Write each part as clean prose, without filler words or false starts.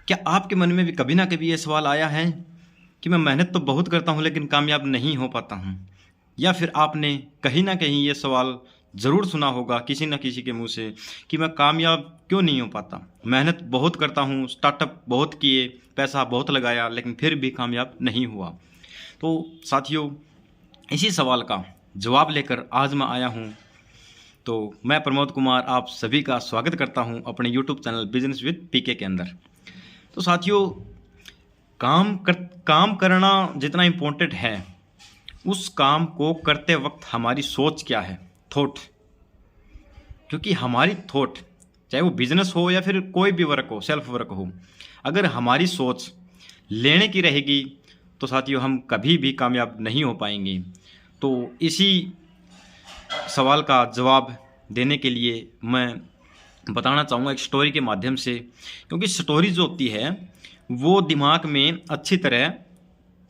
क्या आपके मन में भी कभी ना कभी ये सवाल आया है कि मैं मेहनत तो बहुत करता हूँ लेकिन कामयाब नहीं हो पाता हूँ? या फिर आपने कहीं ना कहीं ये सवाल ज़रूर सुना होगा किसी न किसी के मुंह से कि मैं कामयाब क्यों नहीं हो पाता? मेहनत बहुत करता हूँ, स्टार्टअप बहुत किए, पैसा बहुत लगाया, लेकिन फिर भी कामयाब नहीं हुआ। तो साथियों, इसी सवाल का जवाब लेकर आज मैं आया हूँ। तो मैं प्रमोद कुमार आप सभी का स्वागत करता हूँ अपने यूट्यूब चैनल बिजनेस विद पीके के अंदर। तो साथियों, काम करना जितना इम्पोर्टेंट है, उस काम को करते वक्त हमारी सोच क्या है, थॉट। क्योंकि हमारी थॉट, चाहे वो बिजनेस हो या फिर कोई भी वर्क हो, सेल्फ वर्क हो, अगर हमारी सोच लेने की रहेगी तो साथियों हम कभी भी कामयाब नहीं हो पाएंगे। तो इसी सवाल का जवाब देने के लिए मैं बताना चाहूँगा एक स्टोरी के माध्यम से। क्योंकि स्टोरी जो होती है वो दिमाग में अच्छी तरह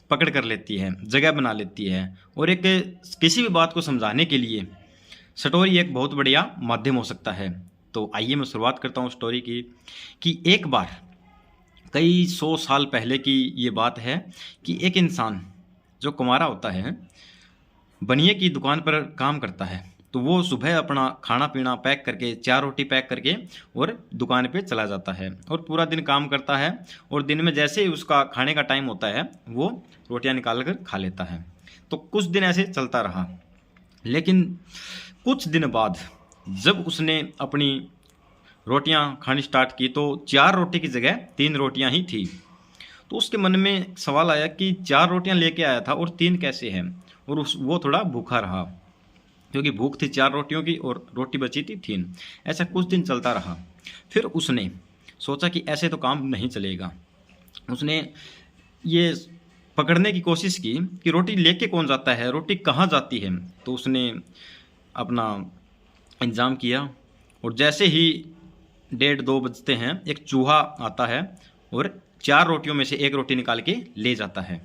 पकड़ कर लेती है, जगह बना लेती है, और एक किसी भी बात को समझाने के लिए स्टोरी एक बहुत बढ़िया माध्यम हो सकता है। तो आइए मैं शुरुआत करता हूँ स्टोरी की। कि एक बार कई 100 साल पहले की ये बात है कि एक इंसान जो कुंवारा होता है, बनिए की दुकान पर काम करता है। तो वो सुबह अपना खाना पीना पैक करके, 4 रोटी पैक करके, और दुकान पे चला जाता है और पूरा दिन काम करता है। और दिन में जैसे ही उसका खाने का टाइम होता है वो रोटियां निकाल कर खा लेता है। तो कुछ दिन ऐसे चलता रहा। लेकिन कुछ दिन बाद जब उसने अपनी रोटियां खानी स्टार्ट की तो 4 रोटी की जगह 3 रोटियां ही थी। तो उसके मन में सवाल आया कि 4 रोटियां लेके आया था और 3 कैसे हैं। और वो थोड़ा भूखा रहा, क्योंकि भूख थी 4 रोटियों की और रोटी बची थी 3। ऐसा कुछ दिन चलता रहा। फिर उसने सोचा कि ऐसे तो काम नहीं चलेगा। उसने ये पकड़ने की कोशिश की कि रोटी लेके कौन जाता है, रोटी कहाँ जाती है। तो उसने अपना इंतज़ाम किया, और जैसे ही 1:30-2 बजते हैं, एक चूहा आता है और 4 रोटियों में से एक रोटी निकाल के ले जाता है।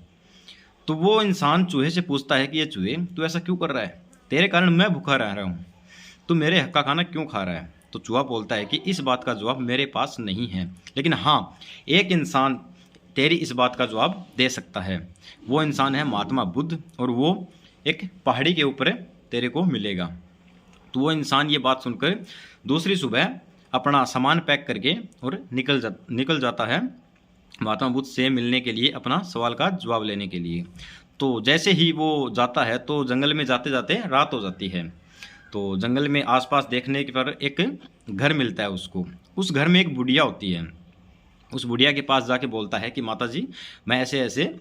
तो वो इंसान चूहे से पूछता है कि ये चूहे, तू ऐसा क्यों कर रहा है? तेरे कारण मैं भूखा रह रहा हूँ, तू मेरे हक का खाना क्यों खा रहा है? तो चूहा बोलता है कि इस बात का जवाब मेरे पास नहीं है, लेकिन हाँ, एक इंसान तेरी इस बात का जवाब दे सकता है। वो इंसान है महात्मा बुद्ध, और वो एक पहाड़ी के ऊपर तेरे को मिलेगा। तो वो इंसान ये बात सुनकर दूसरी सुबह अपना सामान पैक करके और निकल जाता है महात्मा बुद्ध से मिलने के लिए, अपना सवाल का जवाब लेने के लिए। तो जैसे ही वो जाता है तो जंगल में जाते जाते रात हो जाती है। तो जंगल में आसपास देखने पर एक घर मिलता है उसको। उस घर में एक बुढ़िया होती है। उस बुढ़िया के पास जाके बोलता है कि माता जी, मैं ऐसे ऐसे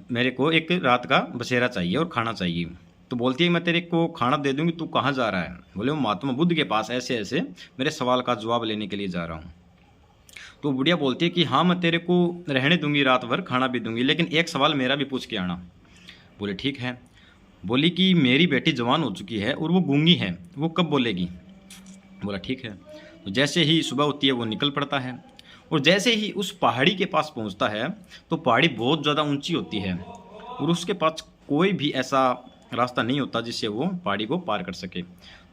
मेरे को एक रात का बसेरा चाहिए और खाना चाहिए। तो बोलती है मैं तेरे को खाना दे दूंगी, तू कहाँ जा रहा है? बोले वो महात्मा बुद्ध के पास ऐसे ऐसे मेरे सवाल का जवाब लेने के लिए जा रहा हूँ। तो बुढ़िया बोलती है कि हाँ, मैं तेरे को रहने दूंगी, रात भर खाना भी दूंगी, लेकिन एक सवाल मेरा भी पूछ के आना। बोले ठीक है। बोली कि मेरी बेटी जवान हो चुकी है और वो गूंगी है, वो कब बोलेगी? बोला ठीक है। तो जैसे ही सुबह होती है वो निकल पड़ता है, और जैसे ही उस पहाड़ी के पास पहुंचता है तो पहाड़ी बहुत ज़्यादा ऊंची होती है, और उसके पास कोई भी ऐसा रास्ता नहीं होता जिससे वो पहाड़ी को पार कर सके।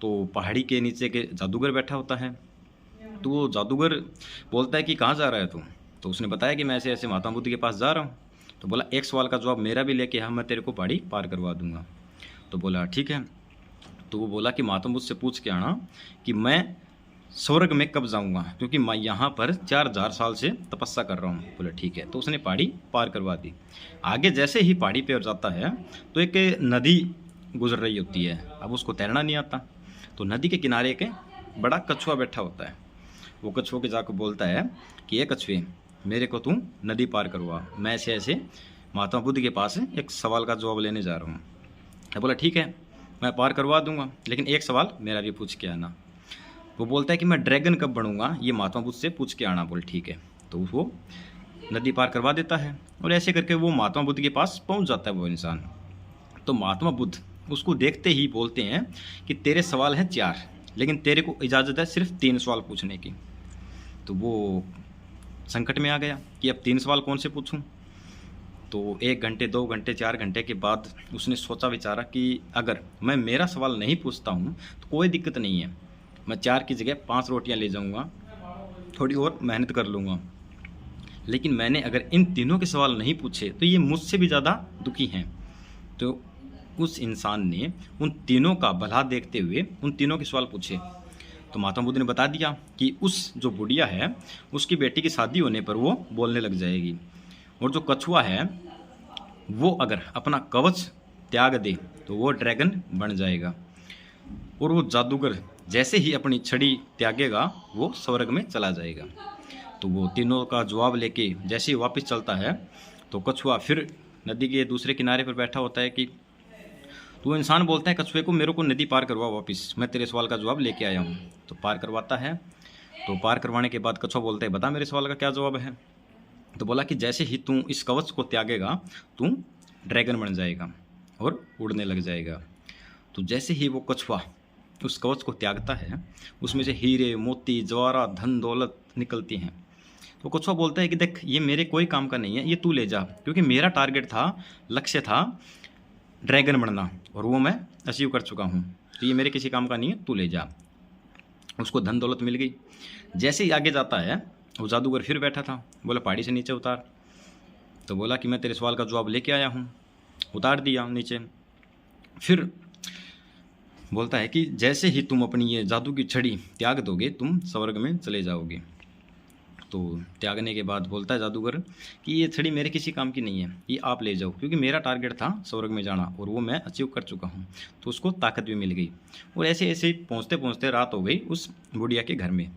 तो पहाड़ी के नीचे के जादूगर बैठा होता है। तो वो जादूगर बोलता है कि कहाँ जा रहा है तू? तो उसने बताया कि मैं ऐसे ऐसे महात्मा बुद्ध के पास जा रहा हूँ। तो बोला एक सवाल का जवाब मेरा भी लेके हाँ, मैं तेरे को पहाड़ी पार करवा दूंगा। तो बोला ठीक है। तो वो बोला कि महात्मा बुद्ध से पूछ के आना कि मैं स्वर्ग में कब जाऊंगा, क्योंकि मैं यहाँ पर 4000 साल से तपस्या कर रहा हूँ। बोला ठीक है। तो उसने पहाड़ी पार करवा दी। आगे जैसे ही पहाड़ी पर जाता है तो एक नदी गुजर रही होती है। अब उसको तैरना नहीं आता। तो नदी के किनारे एक बड़ा कछुआ बैठा होता है। वो कछुए के जाकर बोलता है कि ये कछुए, मेरे को तू नदी पार करवा, मैं ऐसे ऐसे महात्मा बुद्ध के पास एक सवाल का जवाब लेने जा रहा हूँ। तो बोला ठीक है, मैं पार करवा दूंगा, लेकिन एक सवाल मेरा भी पूछ के आना। वो बोलता है कि मैं ड्रैगन कब बनूंगा, ये महात्मा बुद्ध से पूछ के आना। बोल ठीक है। तो वो नदी पार करवा देता है, और ऐसे करके वो महात्मा बुद्ध के पास पहुँच जाता है वो इंसान। तो महात्मा बुद्ध उसको देखते ही बोलते हैं कि तेरे सवाल हैं 4, लेकिन तेरे को इजाज़त है सिर्फ 3 सवाल पूछने की। तो वो संकट में आ गया कि अब 3 सवाल कौन से पूछूं। तो 1 घंटे, 2 घंटे, 4 घंटे के बाद उसने सोचा विचारा कि अगर मैं मेरा सवाल नहीं पूछता हूं तो कोई दिक्कत नहीं है, मैं 4 की जगह 5 रोटियां ले जाऊंगा, थोड़ी और मेहनत कर लूँगा। लेकिन मैंने अगर इन तीनों के सवाल नहीं पूछे तो ये मुझसे भी ज़्यादा दुखी हैं। तो उस इंसान ने उन तीनों का भला देखते हुए उन तीनों के सवाल पूछे। तो महात्मा बुद्ध ने बता दिया कि उस जो बुढ़िया है उसकी बेटी की शादी होने पर वो बोलने लग जाएगी, और जो कछुआ है वो अगर अपना कवच त्याग दे तो वो ड्रैगन बन जाएगा, और वो जादूगर जैसे ही अपनी छड़ी त्यागेगा वो स्वर्ग में चला जाएगा। तो वो तीनों का जवाब लेके जैसे ही वापस चलता है तो कछुआ फिर नदी के दूसरे किनारे पर बैठा होता है कि तो इंसान बोलता है कछुए को, मेरे को नदी पार करवा वापस, मैं तेरे सवाल का जवाब लेके आया हूँ। तो पार करवाता है। तो पार करवाने के बाद कछुआ बोलता है बता मेरे सवाल का क्या जवाब है। तो बोला कि जैसे ही तू इस कवच को त्यागेगा तू ड्रैगन बन जाएगा और उड़ने लग जाएगा। तो जैसे ही वो कछुआ उस कवच को त्यागता है उसमें से हीरे मोती जवाहरात धन दौलत निकलती हैं। तो कछुआ बोलता है कि देख ये मेरे कोई काम का नहीं है, ये तू ले जा, क्योंकि मेरा टारगेट था, लक्ष्य था ड्रैगन बनना, और वो मैं अचीव कर चुका हूँ, तो ये मेरे किसी काम का नहीं है, तू ले जा। उसको धन दौलत मिल गई। जैसे ही आगे जाता है वो जादूगर फिर बैठा था, बोला पहाड़ी से नीचे उतार। तो बोला कि मैं तेरे सवाल का जवाब लेके आया हूँ, उतार दिया नीचे। फिर बोलता है कि जैसे ही तुम अपनी ये जादू की छड़ी त्याग दोगे तुम स्वर्ग में चले जाओगे। तो त्यागने के बाद बोलता है जादूगर कि ये छड़ी मेरे किसी काम की नहीं है, ये आप ले जाओ, क्योंकि मेरा टारगेट था स्वर्ग में जाना और वो मैं अचीव कर चुका हूँ। तो उसको ताकत भी मिल गई, और ऐसे ऐसे पहुँचते पहुँचते रात हो गई उस बुढ़िया के घर में।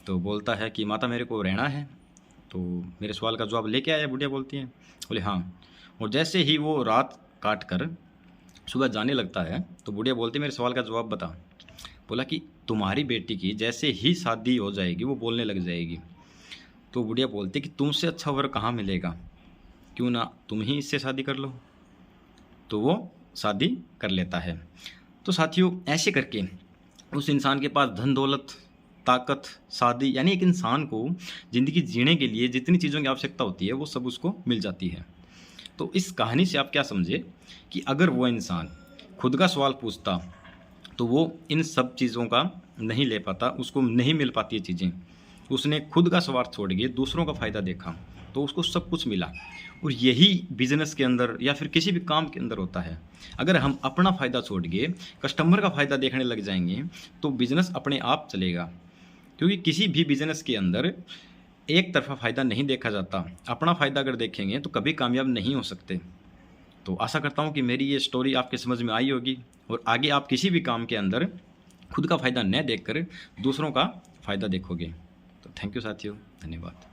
तो बोलता है कि माता मेरे को रहना है, तो मेरे सवाल का जवाब लेके आया। बुढ़िया बोलती है, बोले हाँ। और जैसे ही वो रात काट कर सुबह जाने लगता है तो बुढ़िया बोलती मेरे सवाल का जवाब बता। बोला कि तुम्हारी बेटी की जैसे ही शादी हो जाएगी वो बोलने लग जाएगी। तो बुढ़िया बोलती कि तुमसे अच्छा वर कहाँ मिलेगा, क्यों ना तुम ही इससे शादी कर लो। तो वो शादी कर लेता है। तो साथियों ऐसे करके उस इंसान के पास धन दौलत ताकत शादी, यानी एक इंसान को ज़िंदगी जीने के लिए जितनी चीज़ों की आवश्यकता होती है वो सब उसको मिल जाती है। तो इस कहानी से आप क्या समझे कि अगर वो इंसान खुद का सवाल पूछता तो वो इन सब चीज़ों का नहीं ले पाता, उसको नहीं मिल पाती ये चीज़ें। उसने खुद का स्वार्थ छोड़ के दूसरों का फ़ायदा देखा तो उसको सब कुछ मिला। और यही बिजनेस के अंदर या फिर किसी भी काम के अंदर होता है। अगर हम अपना फ़ायदा छोड़ के कस्टमर का फ़ायदा देखने लग जाएंगे तो बिज़नेस अपने आप चलेगा, क्योंकि किसी भी बिज़नेस के अंदर एक तरफा फ़ायदा नहीं देखा जाता। अपना फ़ायदा अगर देखेंगे तो कभी कामयाब नहीं हो सकते। तो आशा करता हूँ कि मेरी ये स्टोरी आपके समझ में आई होगी, और आगे आप किसी भी काम के अंदर खुद का फ़ायदा न देखकर दूसरों का फ़ायदा देखोगे। तो थैंक यू साथियों, धन्यवाद।